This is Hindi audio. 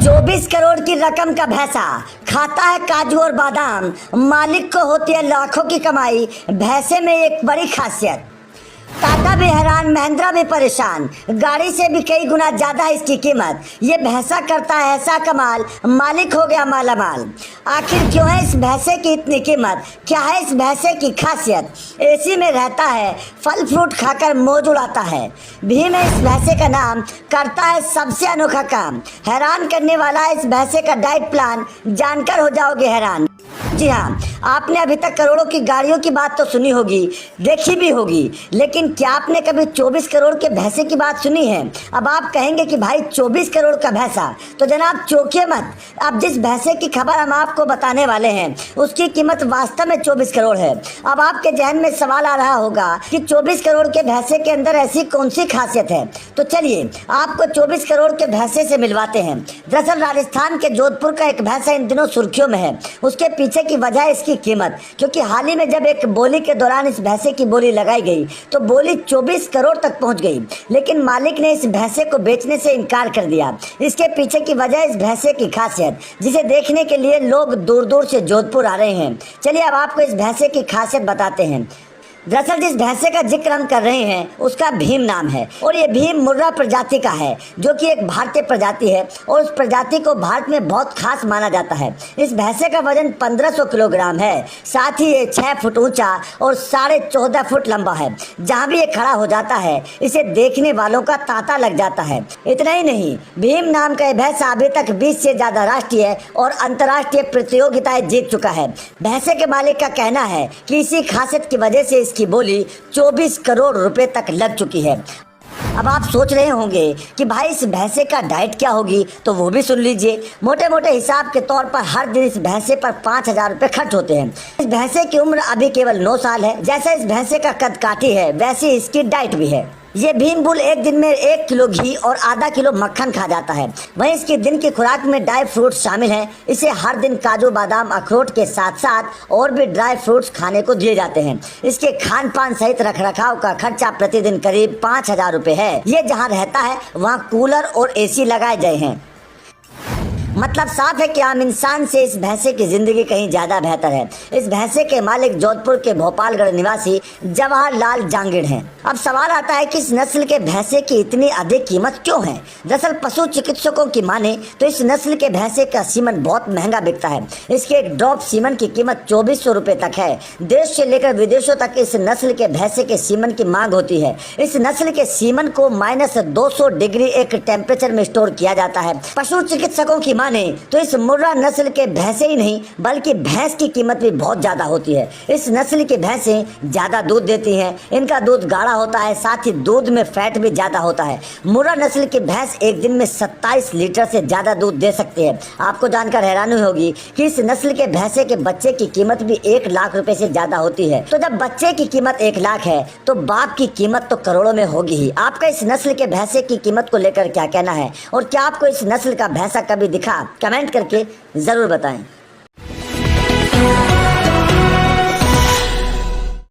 24 करोड़ की रकम का भैंसा खाता है काजू और बादाम, मालिक को होती है लाखों की कमाई। भैंसे में एक बड़ी खासियत, टाटा भी हैरान, महिंद्रा भी परेशान, गाड़ी से भी कई गुना ज्यादा है इसकी कीमत। ये भैंसा करता है ऐसा कमाल, मालिक हो गया मालामाल। आखिर क्यों है इस भैंसे की इतनी कीमत, क्या है इस भैंसे की खासियत? एसी में रहता है, फल फ्रूट खाकर मौज उड़ाता है। भीम है इस भैंसे का नाम, करता है सबसे अनोखा काम। हैरान करने वाला है इस भैंसे का डाइट प्लान, जानकर हो जाओगे हैरान। जी हाँ, आपने अभी तक करोड़ों की गाड़ियों की बात तो सुनी होगी, देखी भी होगी, लेकिन क्या आपने कभी 24 करोड़ के भैंसे की बात सुनी है? अब आप कहेंगे कि भाई 24 करोड़ का भैंसा, तो जनाब चौंकिए मत। अब जिस भैंसे की खबर हम आपको बताने वाले हैं उसकी कीमत वास्तव में 24 करोड़ है। अब आपके जहन में सवाल आ रहा होगा कि 24 करोड़ के भैंसे के अंदर ऐसी कौन सी खासियत है? तो चलिए आपको 24 करोड़ के भैंसे से मिलवाते हैं। दरअसल राजस्थान के जोधपुर का एक भैंसा इन दिनों सुर्खियों में है। उसके पीछे की वजह है इसकी कीमत, क्योंकि हाल ही में जब एक बोली के दौरान इस भैंसे की बोली लगाई गई तो बोली 24 करोड़ तक पहुंच गई, लेकिन मालिक ने इस भैंसे को बेचने से इनकार कर दिया। इसके पीछे की वजह इस भैंसे की खासियत, जिसे देखने के लिए लोग दूर दूर से जोधपुर आ रहे हैं। चलिए अब आपको इस भैंसे की खासियत बताते हैं। दरअसल जिस भैंसे का जिक्र हम कर रहे हैं उसका भीम नाम है, और ये भीम मुर्रा प्रजाति का है, जो कि एक भारतीय प्रजाति है और उस प्रजाति को भारत में बहुत खास माना जाता है। इस भैंसे का वजन 1500 किलोग्राम है। साथ ही ये 6 फुट ऊंचा और 14.5 फुट लंबा है। जहाँ भी ये खड़ा हो जाता है इसे देखने वालों का तांता लग जाता है। इतना ही नहीं, भीम नाम का यह भैंसा अभी तक 20 से ज्यादा राष्ट्रीय और अंतर्राष्ट्रीय प्रतियोगिताएं जीत चुका है। भैंसे के मालिक का कहना है कि इसी खासियत की वजह से इसकी बोली 24 करोड़ रुपए तक लग चुकी है। अब आप सोच रहे होंगे कि भाई इस भैंसे का डाइट क्या होगी, तो वो भी सुन लीजिए। मोटे मोटे हिसाब के तौर पर हर दिन इस भैंसे पर 5000 रुपए खर्च होते हैं। इस भैंसे की उम्र अभी केवल 9 साल है। जैसे इस भैंसे का कद काठी है वैसे इसकी डाइट भी है। ये भीम बुल एक दिन में 1 किलो घी और आधा किलो मक्खन खा जाता है। वहीं इसकी दिन की खुराक में ड्राई फ्रूट्स शामिल हैं। इसे हर दिन काजू बादाम अखरोट के साथ साथ और भी ड्राई फ्रूट्स खाने को दिए जाते हैं। इसके खान पान सहित रख रखाव का खर्चा प्रतिदिन करीब 5000 रुपए है। ये जहाँ रहता है वहाँ कूलर और एसी लगाए गए हैं। मतलब साफ है कि आम इंसान से इस भैंसे की जिंदगी कहीं ज्यादा बेहतर है। इस भैंसे के मालिक जोधपुर के भोपालगढ़ निवासी जवाहरलाल जांगिड़ हैं। अब सवाल आता है कि इस नस्ल के भैंसे की इतनी अधिक कीमत क्यों है? दरअसल पशु चिकित्सकों की माने तो इस नस्ल के भैंसे का सीमन बहुत महंगा बिकता है। इसके एक ड्रॉप सीमन की कीमत 2400 रुपए तक है। देश से लेकर विदेशों तक इस नस्ल के भैंसे के सीमन की मांग होती है। इस नस्ल के सीमन को -200 डिग्री एक टेम्परेचर में स्टोर किया जाता है। पशु चिकित्सकों की माने तो इस मुर्रा नस्ल के भैंसे ही नहीं बल्कि भैंस की कीमत भी बहुत ज्यादा होती है। इस नस्ल की भैंसें ज्यादा दूध देती हैं। इनका दूध गाढ़ा होता है, साथ ही दूध में फैट भी ज्यादा होता है। मुर्रा नस्ल की भैंस एक दिन में 27 लीटर से ज्यादा दूध दे सकती है। आपको जानकर हैरानी होगी कि इस नस्ल के भैंसे के बच्चे की कीमत भी 1 लाख रुपए से ज्यादा होती है। तो जब बच्चे की कीमत 1 लाख है तो बाप की कीमत तो करोड़ों में होगी ही। आपका इस नस्ल के भैंसे की कीमत को लेकर क्या कहना है, और क्या आपको इस नस्ल का भैंसा कभी दिखा? कमेंट करके जरूर बताएं।